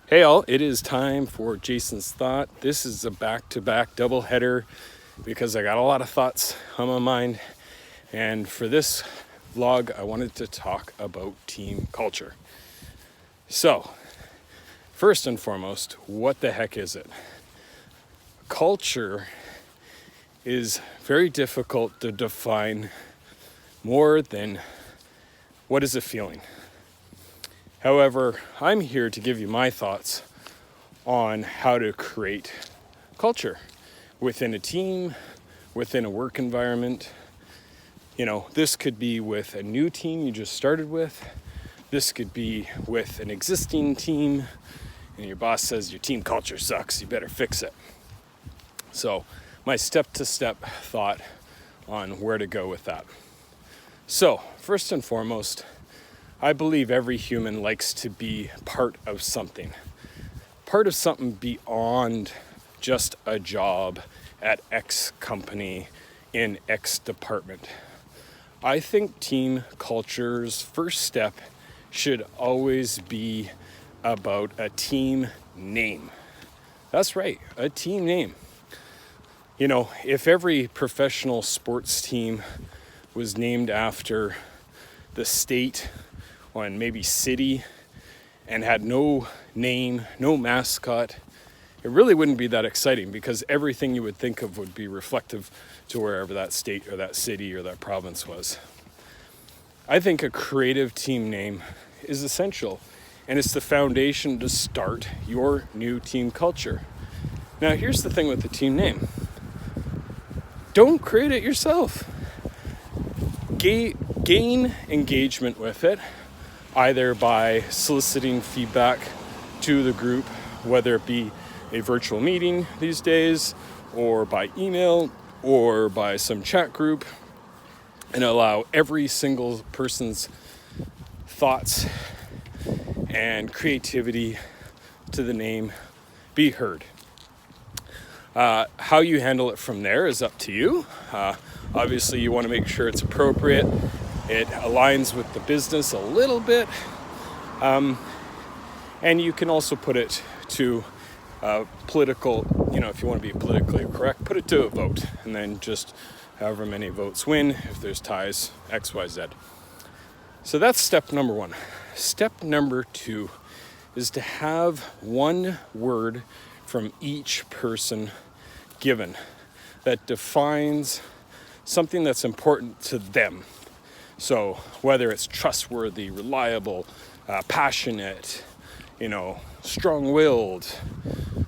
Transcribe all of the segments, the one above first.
Hey all, it is time for Jason's Thought. This is a back-to-back double header because I got a lot of thoughts on my mind. And for this vlog, I wanted to talk about team culture. So, first and foremost, what the heck is it? Culture is very difficult to define more than what is a feeling. However, I'm here to give you my thoughts on how to create culture within a team, within a work environment. You know, this could be with a new team you just started with. This could be with an existing team, and your boss says your team culture sucks, you better fix it. So, my step-to-step thought on where to go with that. So, first and foremost, I believe every human likes to be part of something beyond just a job at X company in X department. I think team culture's first step should always be about a team name. That's right, a team name. You know, if every professional sports team was named after the state and maybe city and had no name, no mascot, it really wouldn't be that exciting because everything you would think of would be reflective to wherever that state or that city or that province was. I think a creative team name is essential, and it's the foundation to start your new team culture. Now, here's the thing with the team name. Don't create it yourself. Gain engagement with it, either by soliciting feedback to the group, whether it be a virtual meeting these days, or by email, or by some chat group, and allow every single person's thoughts and creativity to the name be heard. How you handle it from there is up to you. Obviously, you want to make sure it's appropriate. It aligns with the business a little bit. And you can also put it to political, if you want to be politically correct, put it to a vote. And then just however many votes win, if there's ties, X, Y, Z. So that's step number one. Step number two is to have one word from each person given that defines something that's important to them. So whether it's trustworthy, reliable, passionate, strong-willed,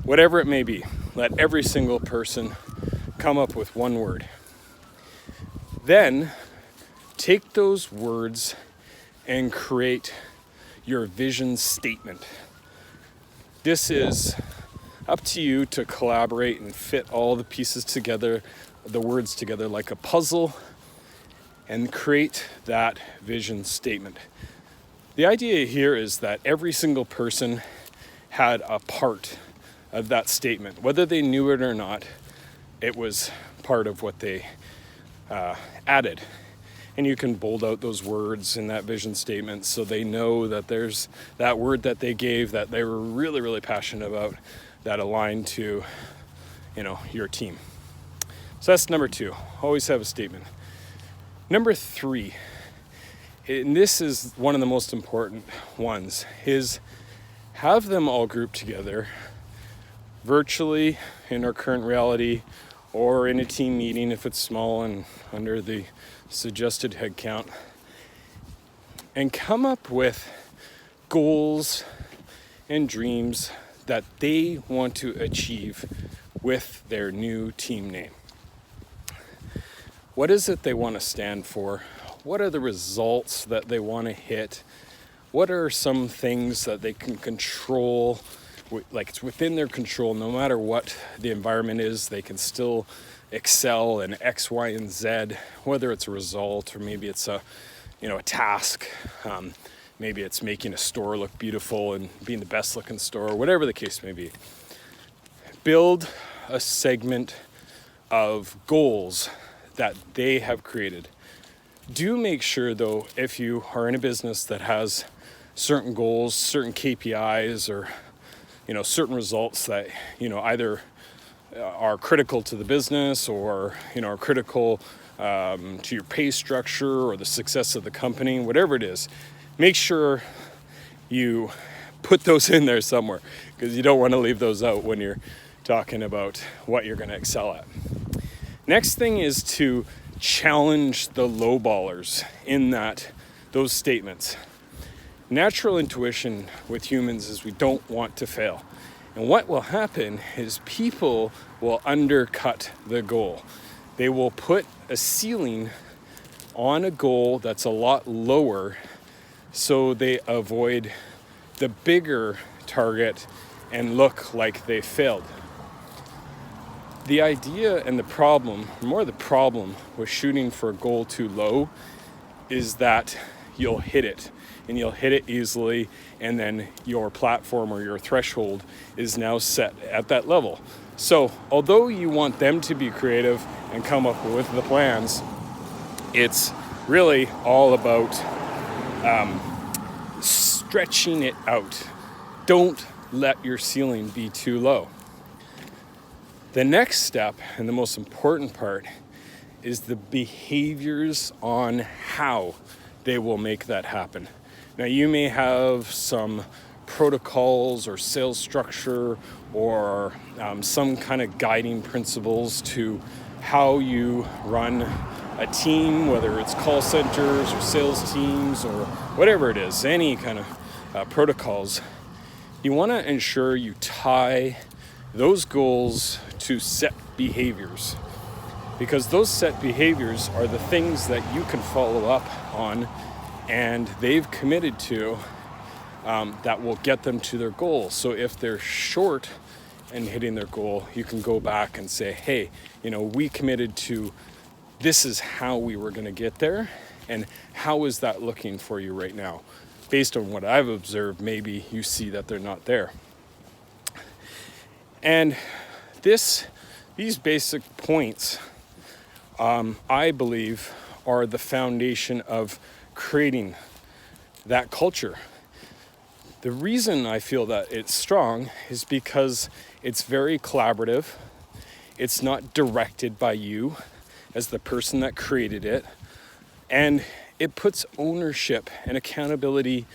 whatever it may be, let every single person come up with one word. Then take those words and create your vision statement. This is up to you to collaborate and fit all the pieces together, the words together like a puzzle, and create that vision statement. The idea here is that every single person had a part of that statement. Whether they knew it or not, it was part of what they added. And you can bold out those words in that vision statement so they know that there's that word that they gave that they were really, really passionate about that aligned to, your team. So that's number two. Always have a statement. Number three, and this is one of the most important ones, is have them all grouped together virtually in our current reality or in a team meeting if it's small and under the suggested head count, and come up with goals and dreams that they want to achieve with their new team name. What is it they want to stand for? What are the results that they want to hit? What are some things that they can control? Like it's within their control, no matter what the environment is, they can still excel in X, Y, and Z, whether it's a result or maybe it's a task. Maybe it's making a store look beautiful and being the best looking store, whatever the case may be. Build a segment of goals that they have created. Do make sure though, if you are in a business that has certain goals, certain KPIs, or certain results that, either are critical to the business or, are critical to your pay structure or the success of the company, whatever it is, make sure you put those in there somewhere, because you don't want to leave those out when you're talking about what you're going to excel at. Next thing is to challenge the lowballers in those statements. Natural intuition with humans is we don't want to fail. And what will happen is people will undercut the goal. They will put a ceiling on a goal that's a lot lower so they avoid the bigger target and look like they failed. The idea and the problem, more the problem with shooting for a goal too low, is that you'll hit it, and you'll hit it easily, and then your platform or your threshold is now set at that level. So although you want them to be creative and come up with the plans, it's really all about stretching it out. Don't let your ceiling be too low. The next step, and the most important part, is the behaviors on how they will make that happen. Now, you may have some protocols or sales structure or some kind of guiding principles to how you run a team, whether it's call centers or sales teams or whatever it is, any kind of protocols. You want to ensure you tie those goals to set behaviors, because those set behaviors are the things that you can follow up on and they've committed to, that will get them to their goal. So if they're short in hitting their goal, you can go back and say, hey, we committed to, this is how we were going to get there, and how is that looking for you right now? Based on what I've observed, maybe you see that they're not there. And these basic points, I believe, are the foundation of creating that culture. The reason I feel that it's strong is because it's very collaborative. It's not directed by you as the person that created it. And it puts ownership and accountability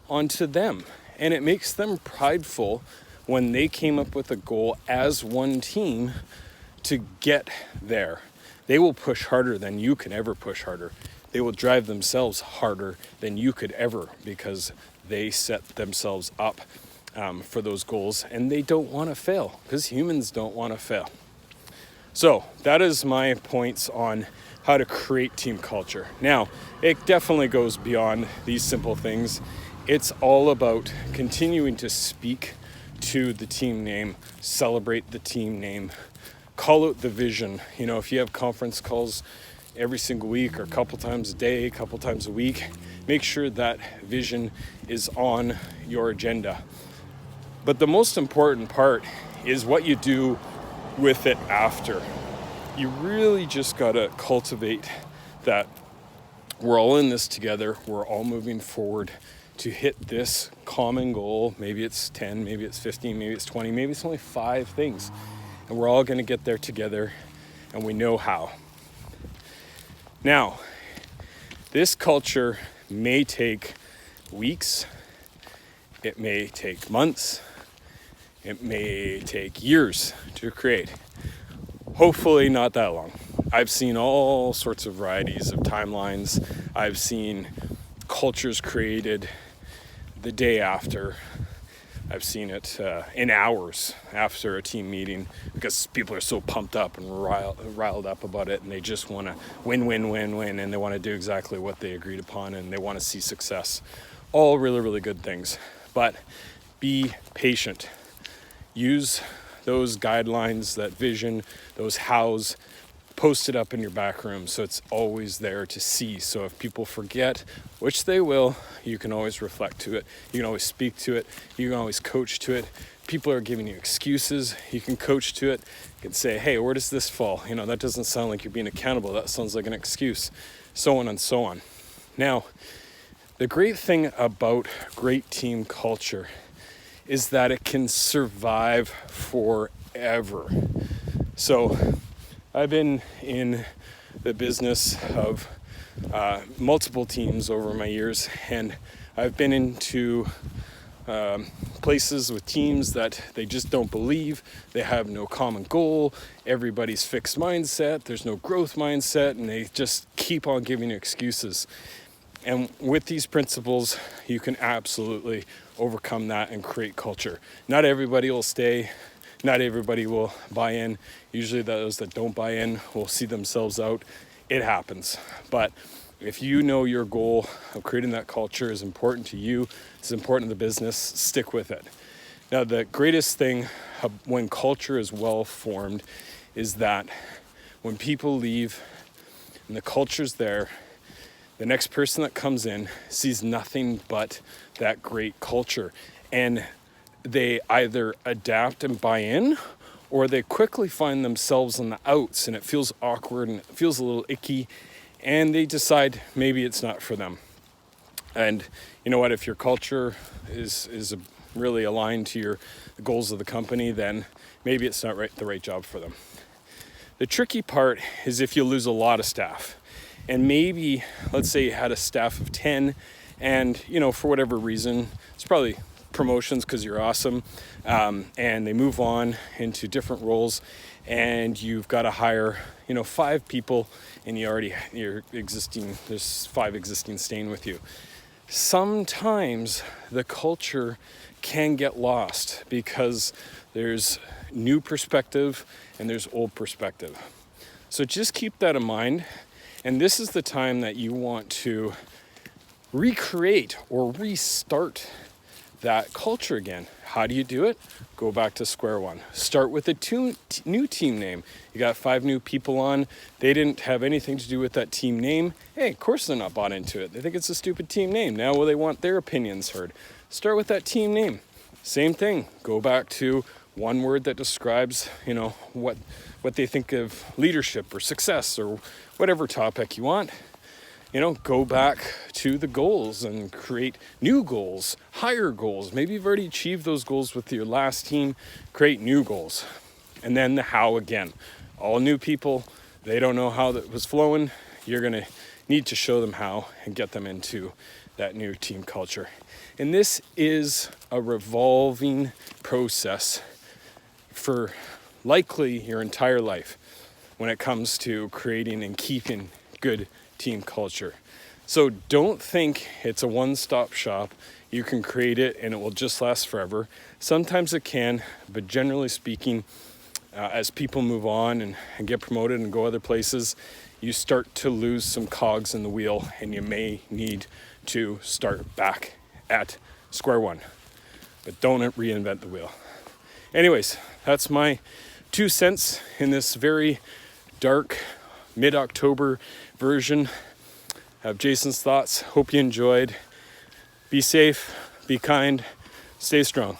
onto them. And it makes them prideful when they came up with a goal as one team to get there. They will push harder than you can ever push harder. They will drive themselves harder than you could ever, because they set themselves up for those goals, and they don't want to fail, because humans don't want to fail. So that is my points on how to create team culture. Now, it definitely goes beyond these simple things. It's all about continuing to speak to the team name, celebrate the team name, call out the vision. If you have conference calls every single week or a couple times a day, a couple times a week, make sure that vision is on your agenda. But the most important part is what you do with it after. You really just gotta cultivate that we're all in this together, we're all moving forward to hit this common goal. Maybe it's 10, maybe it's 15, maybe it's 20, maybe it's only 5 things. And we're all gonna get there together, and we know how. Now, this culture may take weeks, it may take months, it may take years to create. Hopefully not that long. I've seen all sorts of varieties of timelines. I've seen cultures created the day after. I've seen it in hours after a team meeting, because people are so pumped up and riled up about it, and they just want to win, and they want to do exactly what they agreed upon, and they want to see success. All really, really good things. But be patient. Use those guidelines, that vision, those hows, post it up in your back room so it's always there to see. So if people forget, which they will, you can always reflect to it. You can always speak to it. You can always coach to it. People are giving you excuses. You can coach to it. You can say, hey, where does this fall? That doesn't sound like you're being accountable. That sounds like an excuse. So on and so on. Now, the great thing about great team culture is that it can survive forever. So I've been in the business of multiple teams over my years, and I've been into places with teams that they just don't believe, they have no common goal, everybody's fixed mindset, there's no growth mindset, and they just keep on giving excuses. And with these principles, you can absolutely overcome that and create culture. Not everybody will stay, not everybody will buy in. Usually those that don't buy in will see themselves out. It happens. But if you know your goal of creating that culture is important to you, it's important to the business, stick with it. Now, the greatest thing when culture is well formed is that when people leave and the culture's there, the next person that comes in sees nothing but that great culture. And they either adapt and buy in, or they quickly find themselves on the outs and it feels awkward and it feels a little icky, and they decide maybe it's not for them. And you know what, if your culture is really aligned to the goals of the company, then maybe it's not the right job for them. The tricky part is if you lose a lot of staff. And maybe, let's say you had a staff of 10, and for whatever reason, it's probably promotions because you're awesome, and they move on into different roles, and you've got to hire 5 people, and there's 5 existing staying with you. Sometimes the culture can get lost because there's new perspective and there's old perspective. So just keep that in mind, and this is the time that you want to recreate or restart that culture again. How do you do it? Go back to square one. Start with a new team name. You got 5 new people on. They didn't have anything to do with that team name. Hey, of course they're not bought into it. They think it's a stupid team name. Now they want their opinions heard. Start with that team name. Same thing. Go back to one word that describes, what they think of leadership or success or whatever topic you want. Go back to the goals and create new goals, higher goals. Maybe you've already achieved those goals with your last team. Create new goals. And then the how again. All new people, they don't know how that was flowing. You're going to need to show them how and get them into that new team culture. And this is a revolving process for likely your entire life when it comes to creating and keeping good team culture. So don't think it's a one-stop shop. You can create it and it will just last forever. Sometimes it can, but generally speaking, as people move on and get promoted and go other places, you start to lose some cogs in the wheel, and you may need to start back at square one. But don't reinvent the wheel. Anyways, that's my 2 cents in this very dark mid-October version of Jason's thoughts. Hope you enjoyed. Be safe, be kind, stay strong.